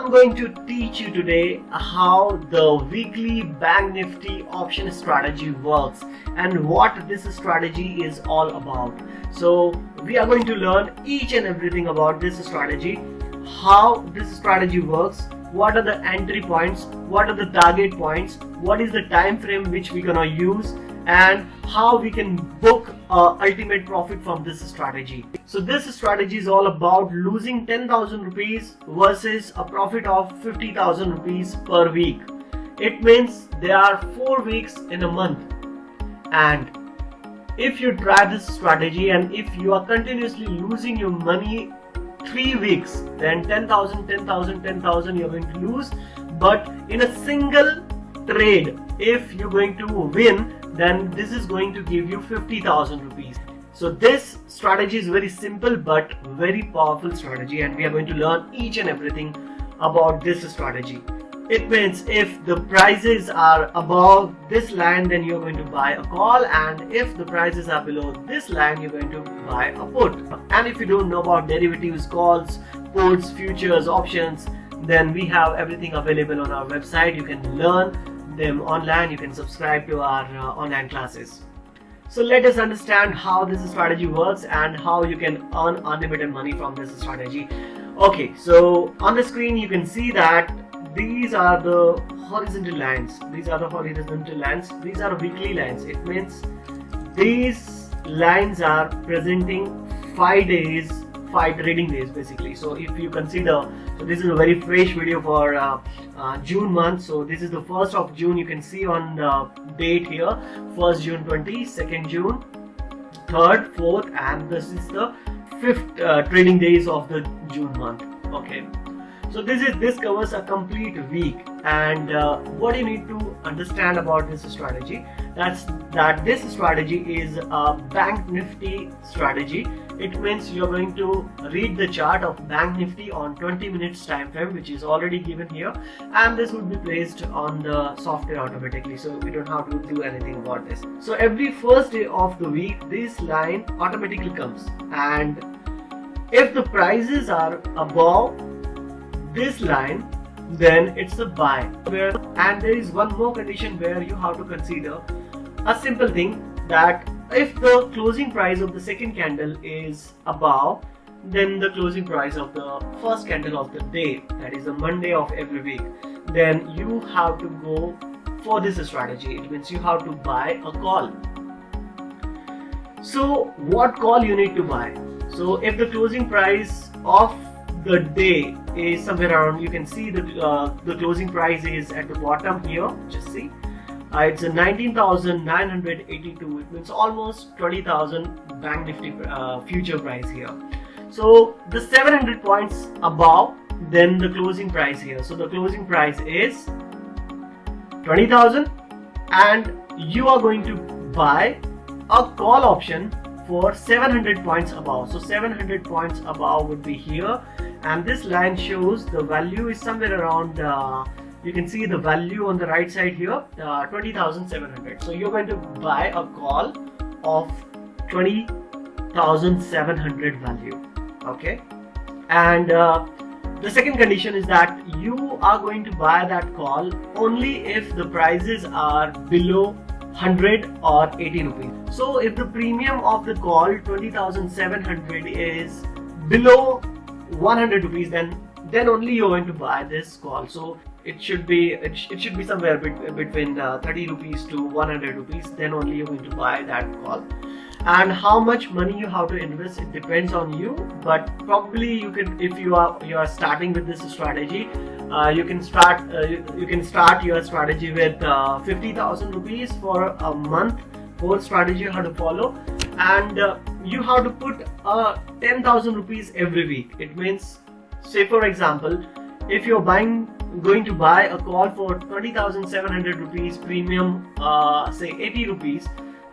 I'm going to teach you today how the weekly Bank Nifty option strategy works and what this strategy is all about. So we are going to learn each and everything about this strategy, how this strategy works, what are the entry points, what are the target points, what is the time frame which we're gonna use, and how we can book ultimate profit from this strategy. So this strategy is all about losing 10,000 rupees versus a profit of 50,000 rupees per week. It means there are 4 weeks in a month, and if you try this strategy and if you are continuously losing your money 3 weeks, then 10,000, 10,000, 10,000 you're going to lose. But in a single trade, if you're going to win, then this is going to give you 50,000 rupees. So this strategy is very simple but very powerful strategy, and we are going to learn each and everything about this strategy. It means if the prices are above this line, then you're going to buy a call, and if the prices are below this line, you're going to buy a put. And if you don't know about derivatives, calls, puts, futures, options, then we have everything available on our website. You can learn them online. You can subscribe to our online classes. So let us understand how this strategy works and how you can earn unlimited money from this strategy. Okay, so on the screen you can see that these are the horizontal lines. These are the horizontal lines. These are weekly lines. It means these lines are presenting 5 days, 5 trading days basically. So if you consider, so this is a very fresh video for June month. So this is the 1st of June. You can see on the date here, 1st June 20, 2nd June, 3rd, 4th, and this is the 5th trading days of the June month. Okay. So this covers a complete week, and what you need to understand about this strategy, that this strategy is a Bank Nifty strategy. It means you're going to read the chart of Bank Nifty on 20 minutes time frame, which is already given here, and this would be placed on the software automatically, so we don't have to do anything about this. So every first day of the week, this line automatically comes, and if the prices are above this line, then it's a buy. And there is one more condition where you have to consider a simple thing, that if the closing price of the second candle is above, then the closing price of the first candle of the day, that is a Monday of every week, then you have to go for this strategy. It means you have to buy a call. So what call you need to buy? So if the closing price of the day is somewhere around, you can see the closing price is at the bottom here, just see, it's a 19,982. It means almost 20,000 Bank Nifty future price here. So the 700 points above, then the closing price here. So the closing price is 20,000, and you are going to buy a call option for 700 points above. So 700 points above would be here, and this line shows the value is somewhere around, you can see the value on the right side here, 20,700. So you're going to buy a call of 20,700 value. Okay, and the second condition is that you are going to buy that call only if the prices are below 100 or 80 rupees. So if the premium of the call 20,700 is below 100 rupees, then only you're going to buy this call. So it should be somewhere between 30 rupees to 100 rupees, then only you're going to buy that call. And how much money you have to invest, it depends on you, but probably you can, if you are starting with this strategy, you can start your strategy with 50,000 rupees for a month. Whole strategy you have to follow, and you have to put 10,000 rupees every week. It means, say for example, if you're going to buy a call for 20,700 rupees premium, say 80 rupees,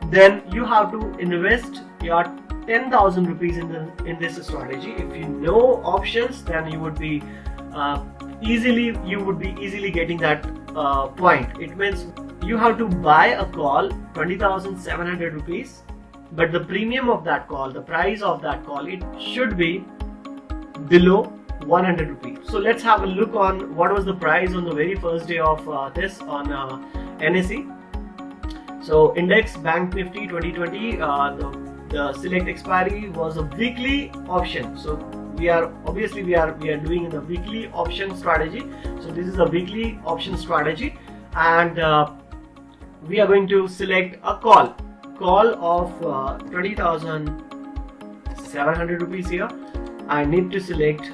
then you have to invest your 10,000 rupees in this strategy. If you know options, then you would be easily getting that point. It means you have to buy a call 20,700 rupees, but the premium of that call, the price of that call, it should be below 100 rupees. So let's have a look on what was the price on the very first day of this on NSE. So index Banknifty 2020, the select expiry was a weekly option. So we are doing in the weekly option strategy. So this is a weekly option strategy, and we are going to select a call of 20,700 rupees here. I need to select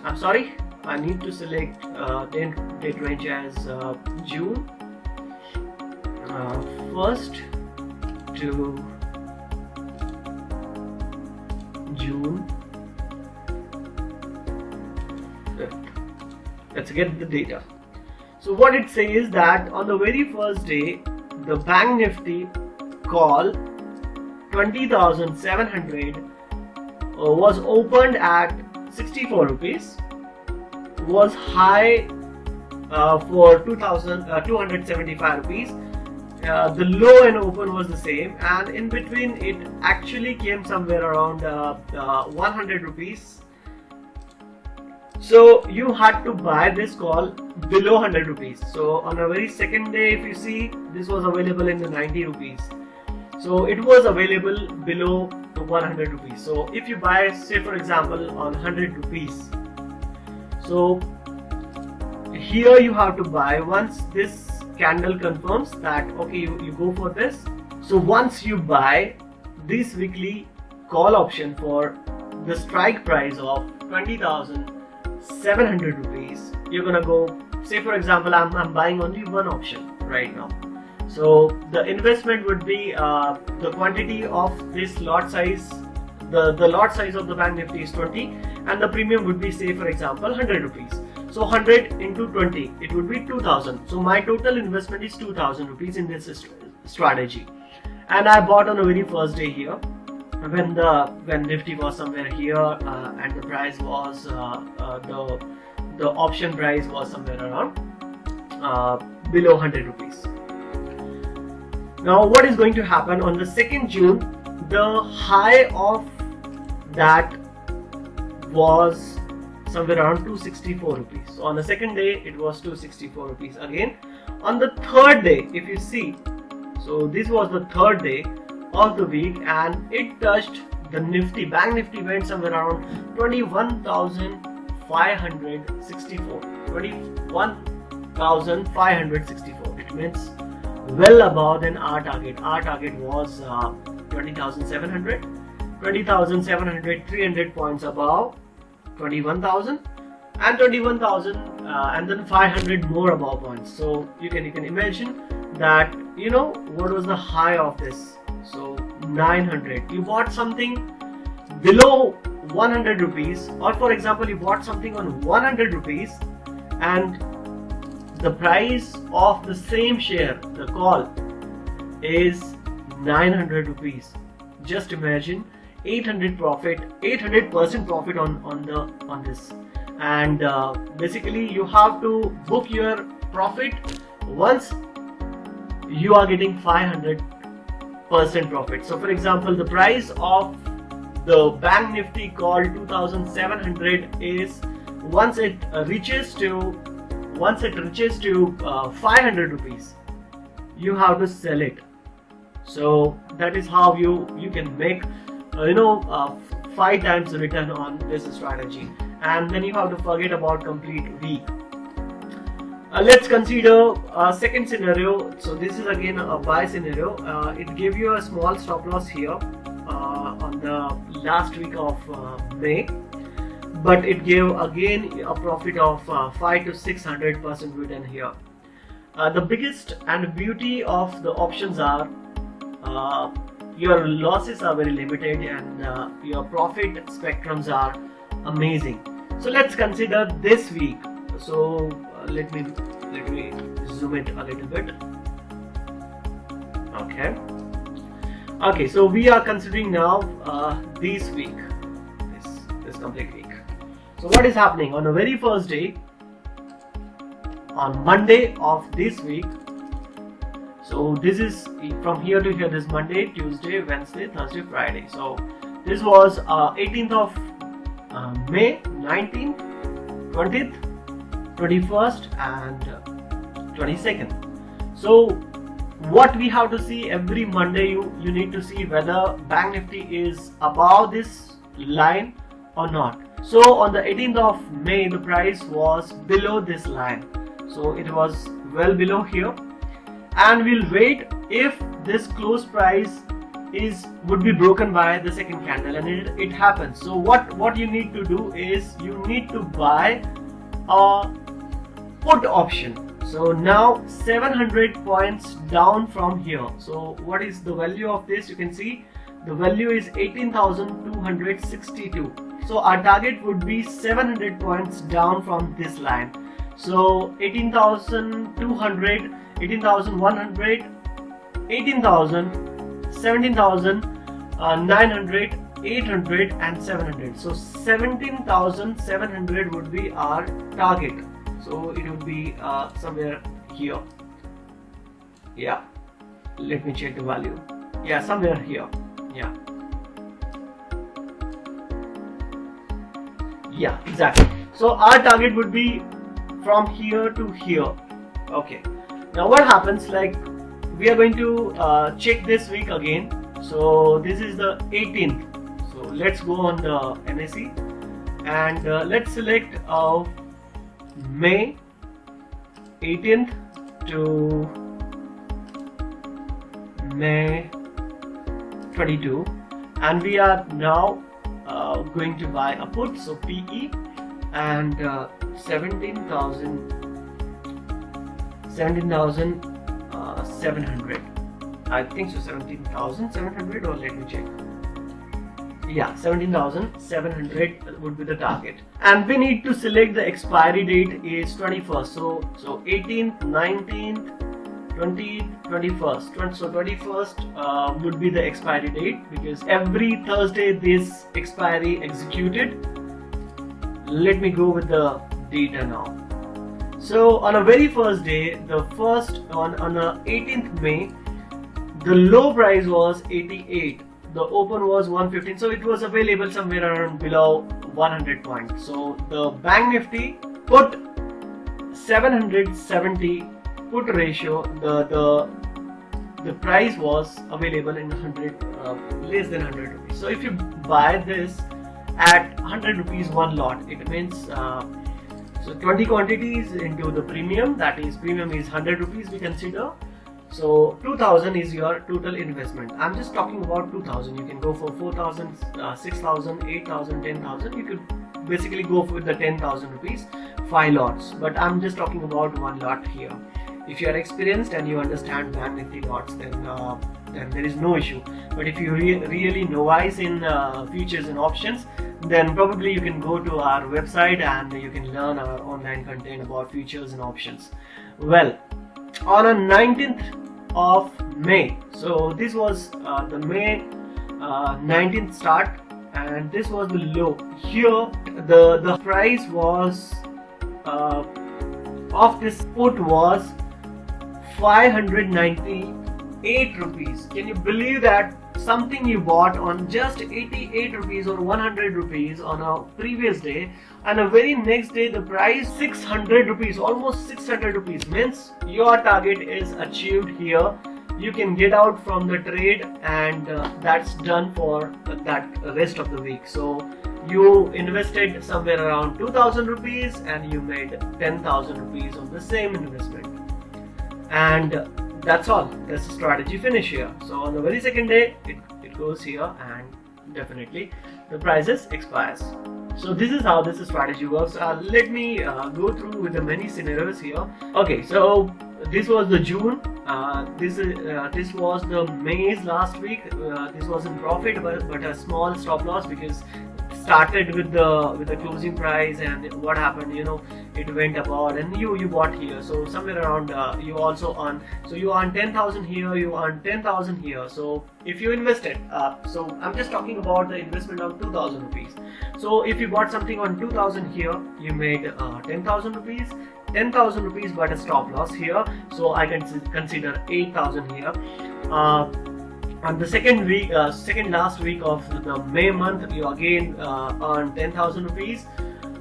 date range as June 1st to June 5th. Let's get the data. So what it says that on the very first day, the Bank Nifty call 20,700 was opened at 64 rupees, was high for 275 rupees. The low and open was the same, and in between it actually came somewhere around 100 rupees. So you had to buy this call below 100 rupees. So on a very second day, if you see, this was available in the 90 rupees. So it was available below 100 rupees. So if you buy, say for example, on 100 rupees, so here you have to buy once this candle confirms that okay, you go for this. So once you buy this weekly call option for the strike price of 20,700 rupees, you're gonna go, say for example, I'm buying only one option right now. So the investment would be the quantity of this lot size, the lot size of the Bank Nifty is 20, and the premium would be, say for example, 100 rupees. So 100 into 20, it would be 2,000. So my total investment is 2,000 rupees in this strategy. And I bought on the very first day here, when Nifty was somewhere here, and the price was the option price was somewhere around below 100 rupees. Now what is going to happen on the 2nd June, the high of that was somewhere around 264 rupees. So on the second day it was 264 rupees again. On the third day, if you see, so this was the third day of the week, and it touched the Nifty. Bank Nifty went somewhere around 21,564. 21,564. It means well above than our target. Our target was 20,700. 20,700, 300 points above 21,000, and 21,000 and then 500 more above points. So you can imagine that, you know, what was the high of this? So 900. You bought something below 100 rupees, or for example you bought something on 100 rupees, and the price of the same share, the call, is 900 rupees. Just imagine 800% profit on this. And basically you have to book your profit once you are getting 500% profit. So for example, the price of the Bank Nifty call 2,700 is once it reaches to 500 rupees, you have to sell it. So that is how you can make 5 times return on this strategy. And then you have to forget about complete week. Let's consider a second scenario. So this is again a buy scenario. It gave you a small stop loss here on the last week of May, but it gave again a profit of 500 to 600% return here. The biggest and beauty of the options are your losses are very limited, and your profit spectrums are amazing. So let's consider this week. So let me zoom it a little bit. Okay, so we are considering now this week, this complete week. So what is happening on the very first day, on Monday of this week? So this is from here to here, this Monday, Tuesday, Wednesday, Thursday, Friday. So this was 18th of May, 19th, 20th, 21st and 22nd. So what we have to see every Monday, you need to see whether Bank Nifty is above this line or not. So on the 18th of May the price was below this line, so it was well below here, and we'll wait if this close price would be broken by the second candle, and it happens. So what you need to do is you need to buy a put option. So now 700 points down from here. So what is the value of this? You can see the value is 18,262. So our target would be 700 points down from this line. So 18,200, 18,100, 18,000, 17,900, 800 and 700. So 17,700 would be our target. So it would be somewhere here. Yeah, let me check the value. Yeah, somewhere here. Yeah, exactly. So our target would be from here to here. Okay, now what happens, like we are going to check this week again. So this is the 18th. So let's go on the NSE and let's select May 18th to May 22, and we are now going to buy a put, so PE, and 17,700. I think so, 17,700, or let me check. Yeah, 17,700 would be the target, and we need to select the expiry date is 21st. So 18th, 19th, 20th, 21st. So 21st would be the expiry date, because every Thursday this expiry executed. Let me go with the data now. So on a very first day, the first on the 18th May, the low price was 88. The open was 115, so it was available somewhere around below 100 points. So the Bank Nifty put 770 put ratio, the price was available in 100, less than 100 rupees. So if you buy this at 100 rupees one lot, it means so 20 quantities into the premium, that is premium is 100 rupees we consider. So 2000 is your total investment. I'm just talking about 2000. You can go for 4000, 6000, 8000, 10,000. You could basically go with the 10,000 rupees, 5 lots. But I'm just talking about one lot here. If you are experienced and you understand Bank Nifty lots, then there is no issue. But if you really novice in futures and options, then probably you can go to our website and you can learn our online content about futures and options. Well, on a 19th of May, so this was the May 19th start, and this was the low. Here the price was of this put was 598 rupees. Can you believe that? Something you bought on just 88 rupees or 100 rupees on a previous day, and the very next day the price 600 rupees, almost 600 rupees, means your target is achieved here. You can get out from the trade, and that's done for that rest of the week. So you invested somewhere around 2000 rupees and you made 10,000 rupees on the same investment, and that's all. That's the strategy finish here. So on the very second day it goes here, and definitely the prices expires. So this is how this strategy works. Let me go through with the many scenarios here. Okay, so this was the June, this was the May's last week. This was in profit, but a small stop loss, because started with the closing price, and what happened, you know, it went above, and you bought here. So somewhere around you also earn, so you earn 10,000 here, you earn 10,000 here. So if you invested, so I'm just talking about the investment of 2,000 rupees. So if you bought something on 2,000 here, you made 10,000 rupees, 10,000 rupees, but a stop loss here. So I can consider 8,000 here. On the second last week of the May month, you again earn 10,000 rupees.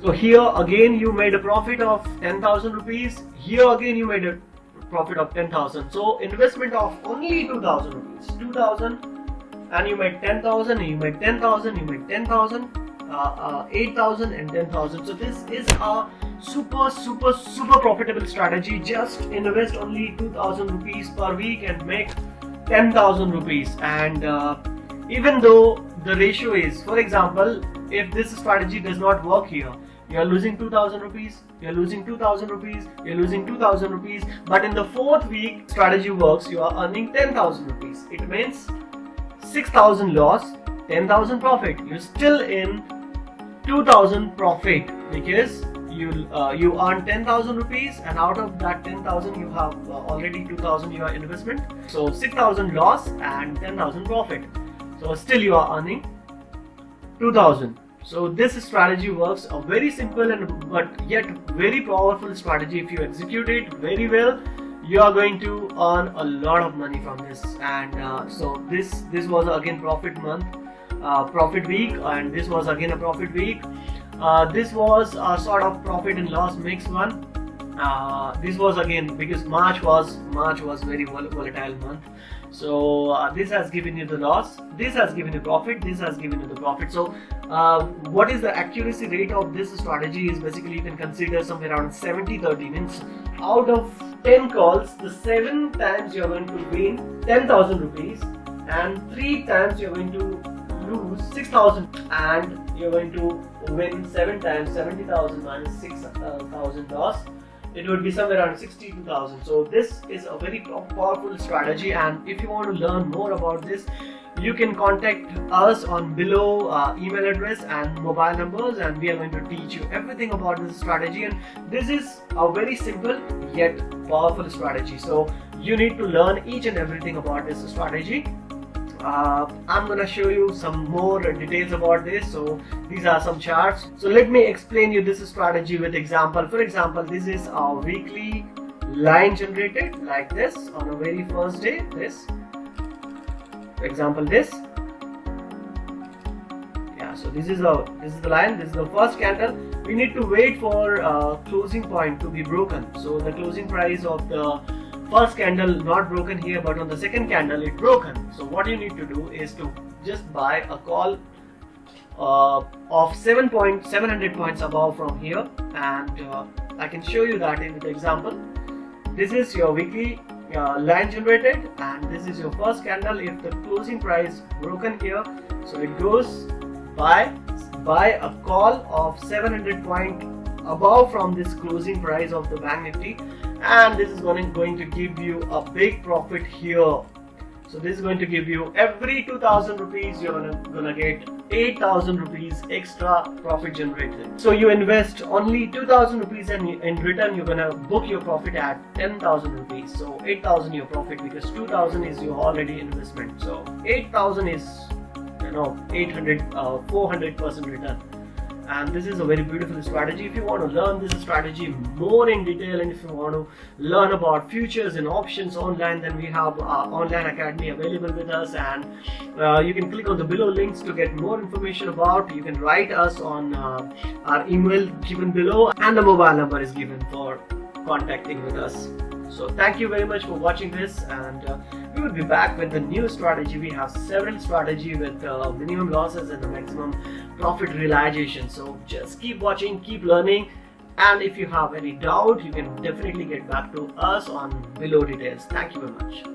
So here again you made a profit of 10,000 rupees. Here again you made a profit of 10,000. So investment of only 2,000 rupees. 2,000, and you made 10,000, you made 10,000, you made 10,000, 8,000 and 10,000. So this is a super profitable strategy. Just invest only 2,000 rupees per week and make 10,000 rupees. And even though the ratio is, for example, if this strategy does not work here, you are losing 2,000 rupees, you are losing 2,000 rupees, you are losing 2,000 rupees, but in the fourth week strategy works, you are earning 10,000 rupees. It means 6,000 loss, 10,000 profit. You're still in 2,000 profit because you earn 10,000 rupees, and out of that 10,000 you have already 2,000 your investment. So 6,000 loss and 10,000 profit. So still you are earning 2,000. So this strategy works, a very simple and but yet very powerful strategy. If you execute it very well, you are going to earn a lot of money from this. And so this was again profit month, profit week, and this was again a profit week. This was a sort of profit and loss mix one. This was again because March was very volatile month. So this has given you the loss, this has given you profit, this has given you the profit. So what is the accuracy rate of this strategy is basically you can consider somewhere around 70-30, means out of 10 calls, the 7 times you are going to win 10,000 rupees and 3 times you are going to lose 6,000, and you are going to win 7 times 70,000 minus 6,000 loss. It would be somewhere around 62,000. So this is a very powerful strategy, and if you want to learn more about this, you can contact us on below email address and mobile numbers, and we are going to teach you everything about this strategy. And this is a very simple yet powerful strategy. So you need to learn each and everything about this strategy. I'm gonna show you some more details about this. So these are some charts. So let me explain you this strategy with example. For example, this is our weekly line generated like this on a very first day. This, for example, this. Yeah. So this is the line. This is the first candle. We need to wait for closing point to be broken. So the closing price of the first candle not broken here, but on the second candle it broken. So what you need to do is to just buy a call of 700 points above from here, and I can show you that in the example. This is your weekly line generated, and this is your first candle. If the closing price broken here, so it goes buy a call of 700 point above from this closing price of the Banknifty, and this is going to give you a big profit here. So this is going to give you every 2,000 rupees you're gonna get 8,000 rupees extra profit generated. So you invest only 2,000 rupees, and in return you're gonna book your profit at 10,000 rupees. So 8,000 your profit, because 2,000 is your already investment. So 8,000 is 400% return. And this is a very beautiful strategy. If you want to learn this strategy more in detail, and if you want to learn about futures and options online, then we have our online academy available with us, and you can click on the below links to get more information about. You can write us on our email given below, and the mobile number is given for contacting with us. So thank you very much for watching this, and we will be back with the new strategy. We have several strategy with minimum losses and the maximum profit realization. So just keep watching, keep learning, and if you have any doubt, you can definitely get back to us on below details. Thank you very much.